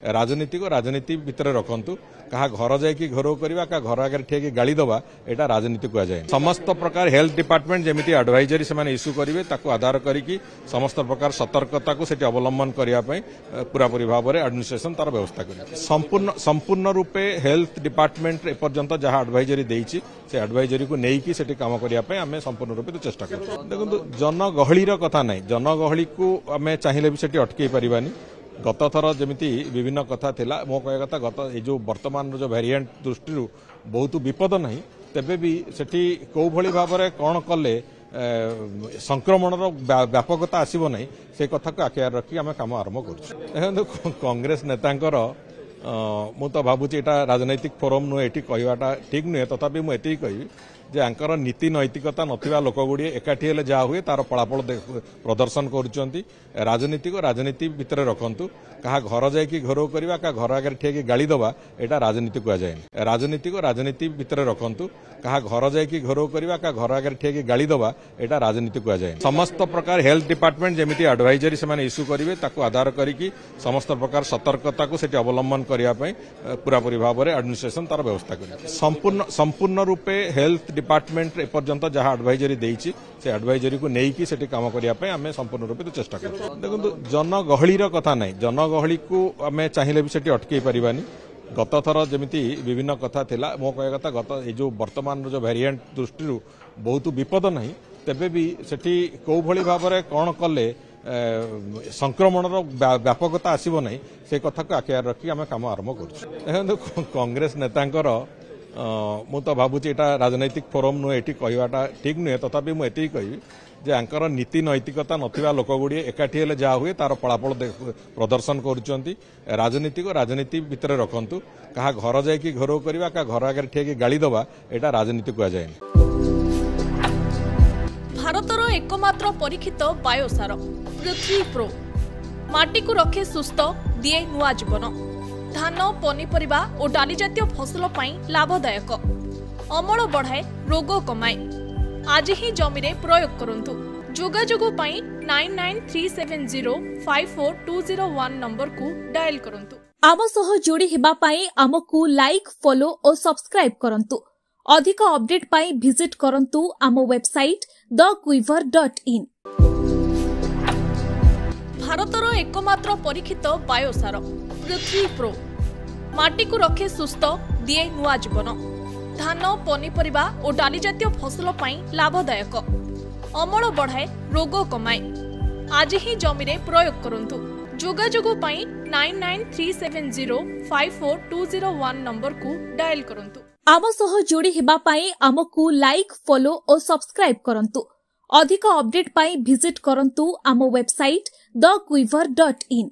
राजनीति को राजनीति भितर रखंतु कहा घर जाइए घरों करवा का घर आगे ठेक गाड़ी दबा एटा राजनीति कहुए समस्त प्रकार हेल्थ डिपार्टमेंट जमी एडवाइजरी से इश्यू करेंगे आधार करी समस्त प्रकार सतर्कता को सेठी अवलंबन करने पूरापूरी भाव में एडमिनिस्ट्रेशन तार व्यवस्था कर संपूर्ण रूपे हेल्थ डिपार्टमेंट एपर्यंत जहाँ एडवाइजरी देती से एडवाइजरी को लेकिन से काम करने आम संपूर्ण रूपे तो चेष्टा कर देखो जनगहलीर कथा ना जनगहली को आम चाहिए भी अटकई पारानी गत थर जमी विभिन्न कथा थिला मो कह कथा गत जो वर्तमान जो वेरिएंट दृष्टि बहुत विपद ना तेबे भी सेठी कौ भली भाव में कौन कले संक्रमण व्यापकता आसब ना से कथा को आखिर रखी आम कम आरंभ कर कांग्रेस नेतांकर मु तो भावुची एटा राजनैतिक फोरम नुहे ये कहवाटा ठीक नुहे तथापि मुझे कहि जे आंकर नीति नैतिकता नथिबा लोक गुड़िए एकाठी हेले जहाँ हुए तार फलाफल प्रदर्शन करुचंती राजनीति को राजनीति भितर रखंतु कहा घर जाइए घरों करवा का घर आगे ठेक गाड़ी दबा एटा राजनीति कहुए राजनीति को राजनीति भितर रखंतु कहा घर जाइए घरों करवा का घर आगे ठेक गाड़ी दबा एटा राजनीति कहुए समस्त प्रकार हेल्थ डिपार्टमेंट जमी एडवाइजरी से इश्यू करेंगे आधार करी समस्त प्रकार सतर्कता को सेठी अवलंबन करने पूरापूरी भाव में एडमिनिस्ट्रेशन तार व्यवस्था कर संपूर्ण रूपे हेल्थ डिपार्टमेंट एपर्यंत जहाँ एडवाइजरी देती से एडवाइजरी को लेकिन से काम करने आम संपूर्ण रूपे तो चेष्टा कर देखो जनगहलीर कथा ना जनगहली को आम चाहिए भी अटकई पारानी गत थर जमी विभिन्न कथा थिला मो कह कथा गत जो वर्तमान जो वेरिएंट दृष्टि बहुत विपद ना तेबे भी सेठी कौ भली भाव में कौन कले संक्रमण व्यापकता आसब ना से कथा को आखिर रखी आम कम आरंभ कर कांग्रेस नेतांकर मु तो भावुची एटा राजनैतिक फोरम नुहे ये कहवाटा ठीक नुहे तथापि मुझे कहि जे आंकर नीति नैतिकता नथिबा लोक गुड़िए एकाठी हेले जहाँ हुए तार फलाफल प्रदर्शन करुचंती राजनीति को राजनीति भितर रखंतु कहा घर जाइए घरों करवा का घर आगे ठेक गाड़ी दबा एटा राजनीति कहुए भारतर एकमात्र परीक्षित बायोसार पृथ्वी प्रो माटी को रखे सुस्थ दिए नुआ जीवन धान पनीपरिबा और डाली जातीय फसल पाई लाभदायक अमल बढ़ाए रोग कमाए आज ही जमी रे प्रयोग करंतु जोगाजोग पाई 9937054201 नंबर को डायल करंतु आम सह जोड़ी हेबा पाई आमको लाइक फॉलो और सब्सक्राइब करंतु अधिक अपडेट पाई विजिट करंतु आम वेबसाइट thequiver.in भारतर एकमात्र परीक्षित बायोसार पृथ्वी प्रो माटी को रखे सुस्थ दिए नुआ जीवन धान पनीपरिबा और डाली जातीय फसल पाई लाभदायक अमल बढ़ाए रोग कमाए आज ही जमी रे प्रयोग करंतु जोगाजोग पाई 9937054201 नंबर को डायल करंतु आम सह जोड़ी हेबा पाई आमको लाइक फॉलो और सब्सक्राइब करंतु अधिक अपडेट पाई विजिट करंतु आम वेबसाइट thequiver.in